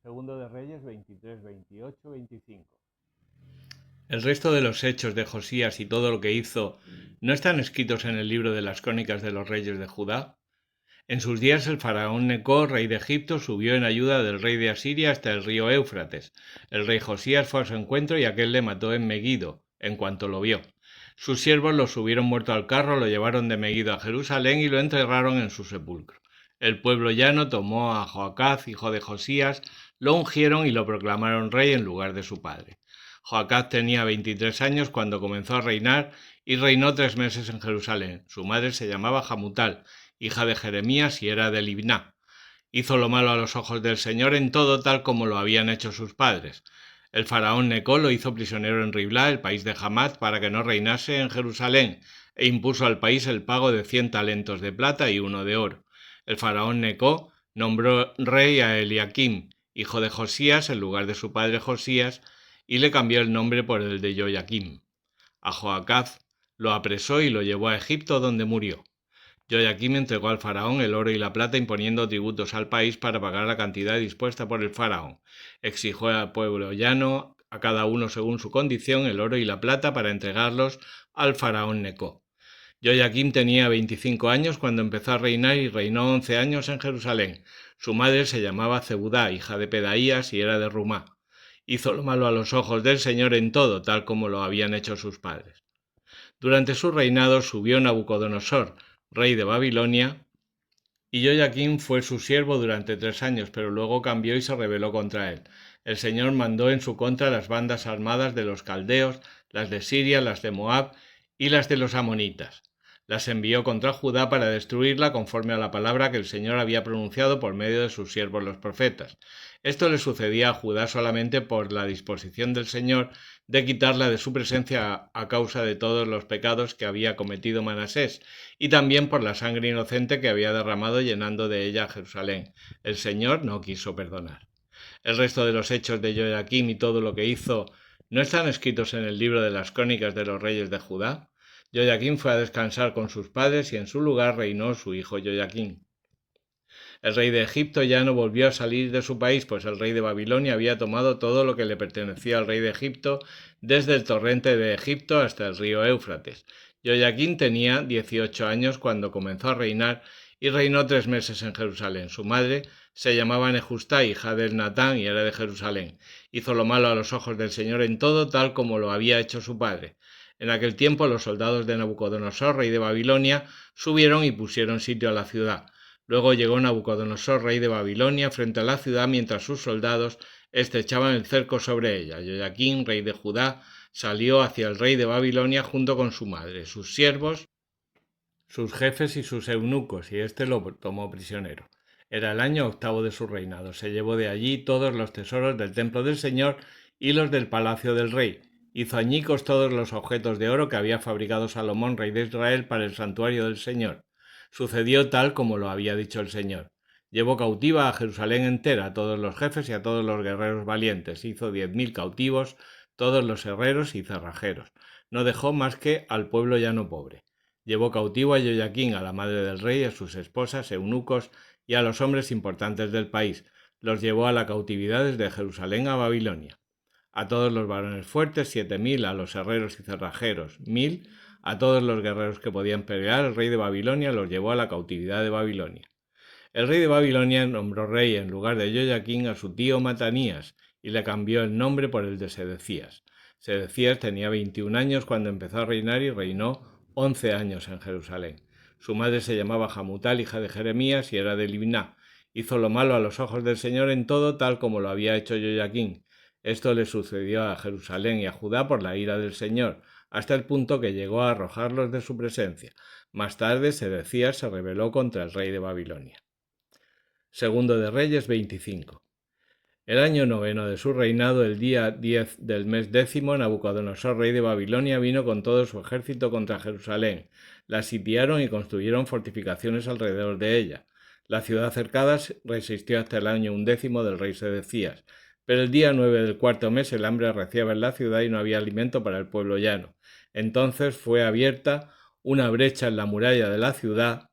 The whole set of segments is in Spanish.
Segundo de Reyes 23, 28, 25. El resto de los hechos de Josías y todo lo que hizo no están escritos en el libro de las crónicas de los reyes de Judá. En sus días el faraón Neco, rey de Egipto, subió en ayuda del rey de Asiria hasta el río Éufrates. El rey Josías fue a su encuentro y aquel le mató en Meguido, en cuanto lo vio. Sus siervos lo subieron muerto al carro, lo llevaron de Meguido a Jerusalén y lo enterraron en su sepulcro. El pueblo llano tomó a Joacaz, hijo de Josías, lo ungieron y lo proclamaron rey en lugar de su padre. Joacaz tenía 23 años cuando comenzó a reinar y reinó 3 meses en Jerusalén. Su madre se llamaba Jamutal, hija de Jeremías y era de Libná. Hizo lo malo a los ojos del Señor en todo tal como lo habían hecho sus padres. El faraón Neco lo hizo prisionero en Riblá, el país de Hamat, para que no reinase en Jerusalén, e impuso al país el pago de 100 talentos de plata y 1 de oro. El faraón Neco nombró rey a Eliakim, hijo de Josías, en lugar de su padre Josías, y le cambió el nombre por el de Joaquim. A Joacaz lo apresó y lo llevó a Egipto, donde murió. Joaquim entregó al faraón el oro y la plata, imponiendo tributos al país para pagar la cantidad dispuesta por el faraón. Exigió al pueblo llano, a cada uno según su condición, el oro y la plata para entregarlos al faraón Neco. Joaquim tenía 25 años cuando empezó a reinar y reinó 11 años en Jerusalén. Su madre se llamaba Zebudá, hija de Pedaías, y era de Rumá. Hizo lo malo a los ojos del Señor en todo, tal como lo habían hecho sus padres. Durante su reinado subió Nabucodonosor, rey de Babilonia, y Joaquim fue su siervo durante 3 años, pero luego cambió y se rebeló contra él. El Señor mandó en su contra las bandas armadas de los caldeos, las de Siria, las de Moab y las de los amonitas. Las envió contra Judá para destruirla conforme a la palabra que el Señor había pronunciado por medio de sus siervos los profetas. Esto le sucedía a Judá solamente por la disposición del Señor de quitarla de su presencia a causa de todos los pecados que había cometido Manasés, y también por la sangre inocente que había derramado llenando de ella a Jerusalén. El Señor no quiso perdonar. El resto de los hechos de Joaquim y todo lo que hizo no están escritos en el libro de las crónicas de los reyes de Judá. Joaquim fue a descansar con sus padres y en su lugar reinó su hijo Joaquim. El rey de Egipto ya no volvió a salir de su país, pues el rey de Babilonia había tomado todo lo que le pertenecía al rey de Egipto, desde el torrente de Egipto hasta el río Éufrates. Joaquim tenía 18 años cuando comenzó a reinar y reinó 3 meses en Jerusalén. Su madre se llamaba Nejustá, hija de Natán, y era de Jerusalén. Hizo lo malo a los ojos del Señor en todo, tal como lo había hecho su padre. En aquel tiempo los soldados de Nabucodonosor, rey de Babilonia, subieron y pusieron sitio a la ciudad. Luego llegó Nabucodonosor, rey de Babilonia, frente a la ciudad mientras sus soldados estrechaban el cerco sobre ella. Joaquim, rey de Judá, salió hacia el rey de Babilonia junto con su madre, sus siervos, sus jefes y sus eunucos, y éste lo tomó prisionero. Era el año 8º de su reinado. Se llevó de allí todos los tesoros del templo del Señor y los del palacio del rey. Hizo añicos todos los objetos de oro que había fabricado Salomón, rey de Israel, para el santuario del Señor. Sucedió tal como lo había dicho el Señor. Llevó cautiva a Jerusalén entera, a todos los jefes y a todos los guerreros valientes. Hizo 10.000 cautivos, todos los herreros y cerrajeros. No dejó más que al pueblo llano pobre. Llevó cautivo a Joaquín, a la madre del rey, a sus esposas, eunucos y a los hombres importantes del país. Los llevó a la cautividad desde Jerusalén a Babilonia. A todos los varones fuertes, 7.000, a los herreros y cerrajeros, 1.000, a todos los guerreros que podían pelear, el rey de Babilonia los llevó a la cautividad de Babilonia. El rey de Babilonia nombró rey en lugar de Joaquín a su tío Matanías y le cambió el nombre por el de Sedecías. Sedecías tenía 21 años cuando empezó a reinar y reinó 11 años en Jerusalén. Su madre se llamaba Jamutal, hija de Jeremías, y era de Libná. Hizo lo malo a los ojos del Señor en todo, tal como lo había hecho Joaquín. Esto le sucedió a Jerusalén y a Judá por la ira del Señor, hasta el punto que llegó a arrojarlos de su presencia. Más tarde Sedecías se rebeló contra el rey de Babilonia. Segundo de Reyes 25. El año 9 de su reinado, el día 10 del mes 10, Nabucodonosor, rey de Babilonia, vino con todo su ejército contra Jerusalén. La sitiaron y construyeron fortificaciones alrededor de ella. La ciudad cercada resistió hasta el año 11 del rey Sedecías. Pero el día 9 del cuarto mes el hambre arreciaba en la ciudad y no había alimento para el pueblo llano. Entonces fue abierta una brecha en la muralla de la ciudad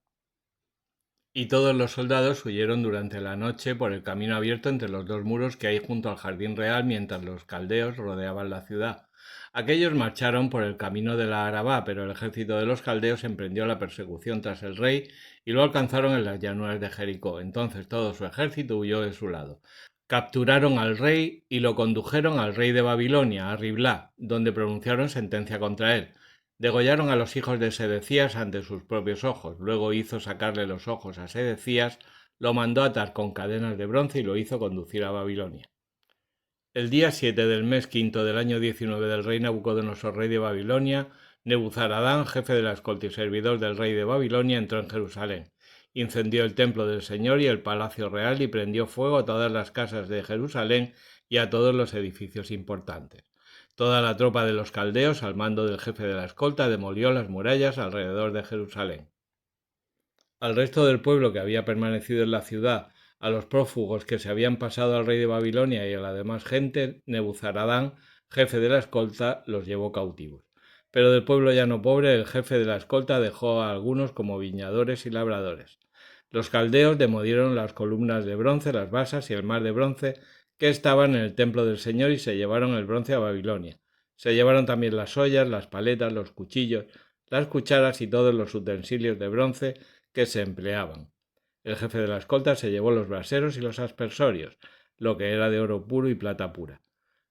Y todos los soldados huyeron durante la noche por el camino abierto entre los dos muros que hay junto al jardín real, mientras los caldeos rodeaban la ciudad. Aquellos marcharon por el camino de la Arabá, pero el ejército de los caldeos emprendió la persecución tras el rey y lo alcanzaron en las llanuras de Jericó. Entonces todo su ejército huyó de su lado. Capturaron al rey y lo condujeron al rey de Babilonia, a Riblá, donde pronunciaron sentencia contra él. Degollaron a los hijos de Sedecías ante sus propios ojos. Luego hizo sacarle los ojos a Sedecías, lo mandó atar con cadenas de bronce y lo hizo conducir a Babilonia. El día 7 del mes quinto del año 19 del rey Nabucodonosor, rey de Babilonia, Nebuzaradán, jefe de la escolta y servidor del rey de Babilonia, entró en Jerusalén. Incendió el templo del Señor y el palacio real y prendió fuego a todas las casas de Jerusalén y a todos los edificios importantes. Toda la tropa de los caldeos, al mando del jefe de la escolta, demolió las murallas alrededor de Jerusalén. Al resto del pueblo que había permanecido en la ciudad, a los prófugos que se habían pasado al rey de Babilonia y a la demás gente, Nebuzaradán, jefe de la escolta, los llevó cautivos. Pero del pueblo llano pobre, el jefe de la escolta dejó a algunos como viñadores y labradores. Los caldeos demolieron las columnas de bronce, las basas y el mar de bronce que estaban en el templo del Señor y se llevaron el bronce a Babilonia. Se llevaron también las ollas, las paletas, los cuchillos, las cucharas y todos los utensilios de bronce que se empleaban. El jefe de la escolta se llevó los braseros y los aspersorios, lo que era de oro puro y plata pura.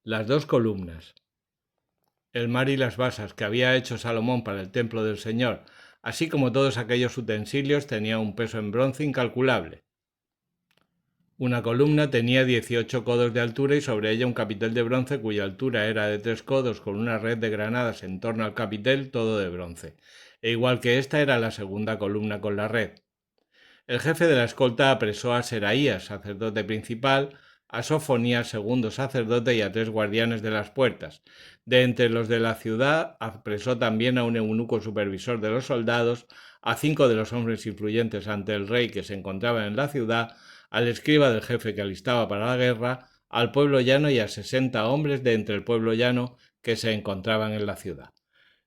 Las dos columnas, el mar y las basas que había hecho Salomón para el templo del Señor, así como todos aquellos utensilios, tenían un peso en bronce incalculable. Una columna tenía 18 codos de altura y sobre ella un capitel de bronce cuya altura era de 3 codos con una red de granadas en torno al capitel, todo de bronce. E igual que esta era la segunda columna con la red. El jefe de la escolta apresó a Seraías, sacerdote principal, a Sofonías, segundo sacerdote, y a 3 guardianes de las puertas. De entre los de la ciudad apresó también a un eunuco supervisor de los soldados, a 5 de los hombres influyentes ante el rey que se encontraban en la ciudad, al escriba del jefe que alistaba para la guerra, al pueblo llano y a 60 hombres de entre el pueblo llano que se encontraban en la ciudad.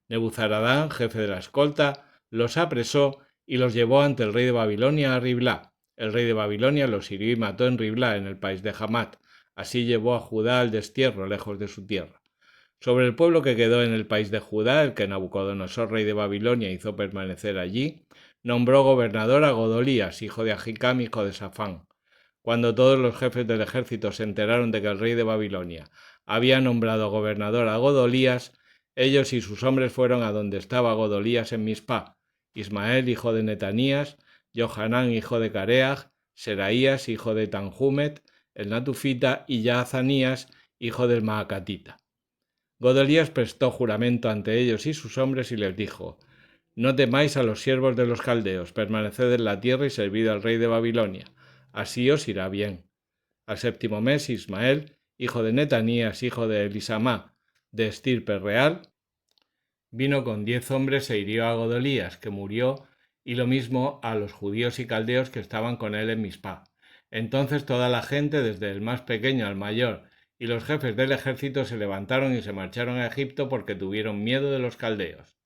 Nebuzaradán, jefe de la escolta, los apresó y los llevó ante el rey de Babilonia a Riblá. El rey de Babilonia los hirió y mató en Riblá, en el país de Hamat. Así llevó a Judá al destierro, lejos de su tierra. Sobre el pueblo que quedó en el país de Judá, el que Nabucodonosor, rey de Babilonia, hizo permanecer allí, nombró gobernador a Godolías, hijo de Ahicam, hijo de Safán. Cuando todos los jefes del ejército se enteraron de que el rey de Babilonia había nombrado gobernador a Godolías, ellos y sus hombres fueron a donde estaba Godolías en Mispá. Ismael, hijo de Netanías, Johanán, hijo de Careaj, Seraías, hijo de Tanhumet, el Natufita, y Yaazanías, hijo del Maacatita. Godolías prestó juramento ante ellos y sus hombres y les dijo: No temáis a los siervos de los caldeos, permaneced en la tierra y servid al rey de Babilonia, así os irá bien. Al séptimo mes, Ismael, hijo de Netanías, hijo de Elisamá, de estirpe real, vino con 10 hombres e hirió a Godolías, que murió, y lo mismo a los judíos y caldeos que estaban con él en Mispá. Entonces toda la gente, desde el más pequeño al mayor, y los jefes del ejército se levantaron y se marcharon a Egipto porque tuvieron miedo de los caldeos.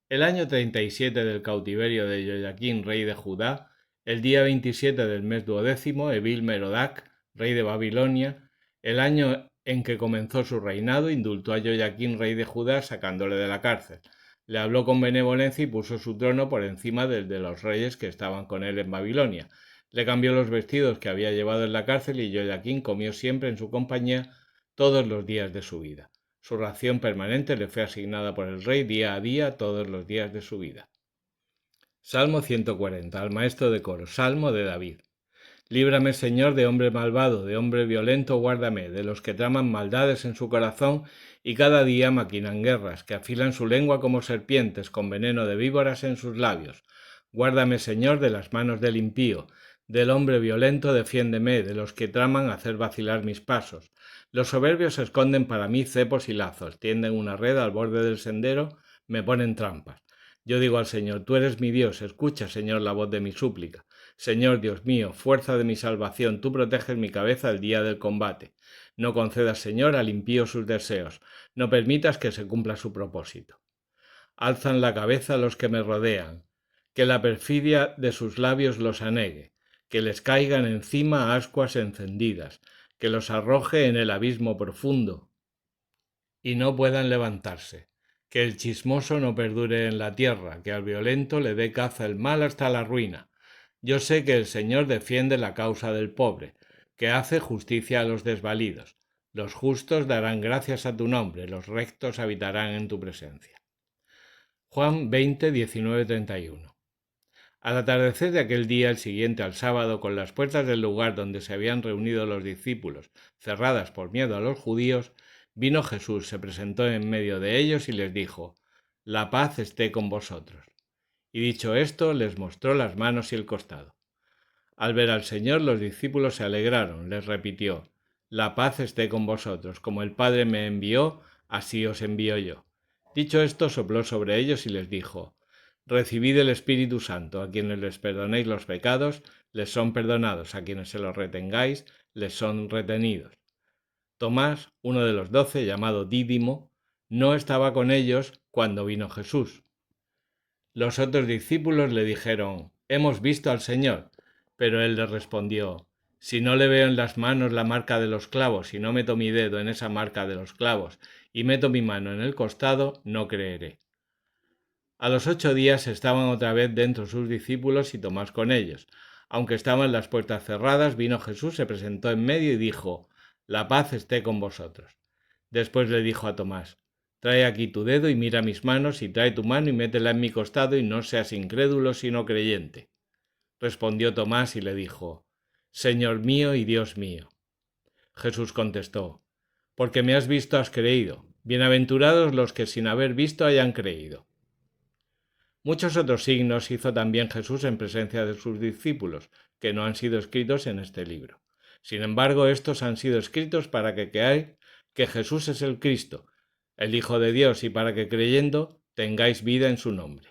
El año 37 del cautiverio de Joyaquín, rey de Judá, el día 27 del mes 12, Evil Merodac, rey de Babilonia, el año en que comenzó su reinado, indultó a Joyaquín, rey de Judá, sacándole de la cárcel. Le habló con benevolencia y puso su trono por encima del de los reyes que estaban con él en Babilonia. Le cambió los vestidos que había llevado en la cárcel y Joyaquín comió siempre en su compañía todos los días de su vida. Su ración permanente le fue asignada por el rey día a día todos los días de su vida. Salmo 140. Al maestro de coro. Salmo de David. Líbrame, Señor, de hombre malvado, de hombre violento, guárdame, de los que traman maldades en su corazón y cada día maquinan guerras, que afilan su lengua como serpientes, con veneno de víboras en sus labios. Guárdame, Señor, de las manos del impío, del hombre violento defiéndeme, de los que traman hacer vacilar mis pasos. Los soberbios esconden para mí cepos y lazos, tienden una red al borde del sendero, me ponen trampas. Yo digo al Señor: Tú eres mi Dios, escucha, Señor, la voz de mi súplica. Señor Dios mío, fuerza de mi salvación, tú proteges mi cabeza el día del combate. No concedas, Señor, al impío sus deseos, no permitas que se cumpla su propósito. Alzan la cabeza los que me rodean, que la perfidia de sus labios los anegue, que les caigan encima ascuas encendidas, que los arroje en el abismo profundo y no puedan levantarse, que el chismoso no perdure en la tierra, que al violento le dé caza el mal hasta la ruina. Yo sé que el Señor defiende la causa del pobre, que hace justicia a los desvalidos. Los justos darán gracias a tu nombre, los rectos habitarán en tu presencia. Juan 20, 19, 31. Al atardecer de aquel día, el siguiente al sábado, con las puertas del lugar donde se habían reunido los discípulos cerradas por miedo a los judíos, vino Jesús, se presentó en medio de ellos y les dijo: «La paz esté con vosotros». Y dicho esto, les mostró las manos y el costado. Al ver al Señor, los discípulos se alegraron. Les repitió: «La paz esté con vosotros. Como el Padre me envió, así os envío yo». Dicho esto, sopló sobre ellos y les dijo: «Recibid el Espíritu Santo. A quienes les perdonéis los pecados, les son perdonados. A quienes se los retengáis, les son retenidos». Tomás, uno de los 12, llamado Dídimo, no estaba con ellos cuando vino Jesús. Los otros discípulos le dijeron: «Hemos visto al Señor». Pero él les respondió: «Si no le veo en las manos la marca de los clavos, y no meto mi dedo en esa marca de los clavos, y meto mi mano en el costado, no creeré». A los 8 días estaban otra vez dentro sus discípulos y Tomás con ellos. Aunque estaban las puertas cerradas, vino Jesús, se presentó en medio y dijo: «La paz esté con vosotros». Después le dijo a Tomás: «Trae aquí tu dedo y mira mis manos, y trae tu mano y métela en mi costado, y no seas incrédulo sino creyente». Respondió Tomás y le dijo: «Señor mío y Dios mío». Jesús contestó: «Porque me has visto has creído. Bienaventurados los que sin haber visto hayan creído». Muchos otros signos hizo también Jesús en presencia de sus discípulos, que no han sido escritos en este libro. Sin embargo, estos han sido escritos para que creáis que Jesús es el Cristo, el Hijo de Dios, y para que creyendo tengáis vida en su nombre.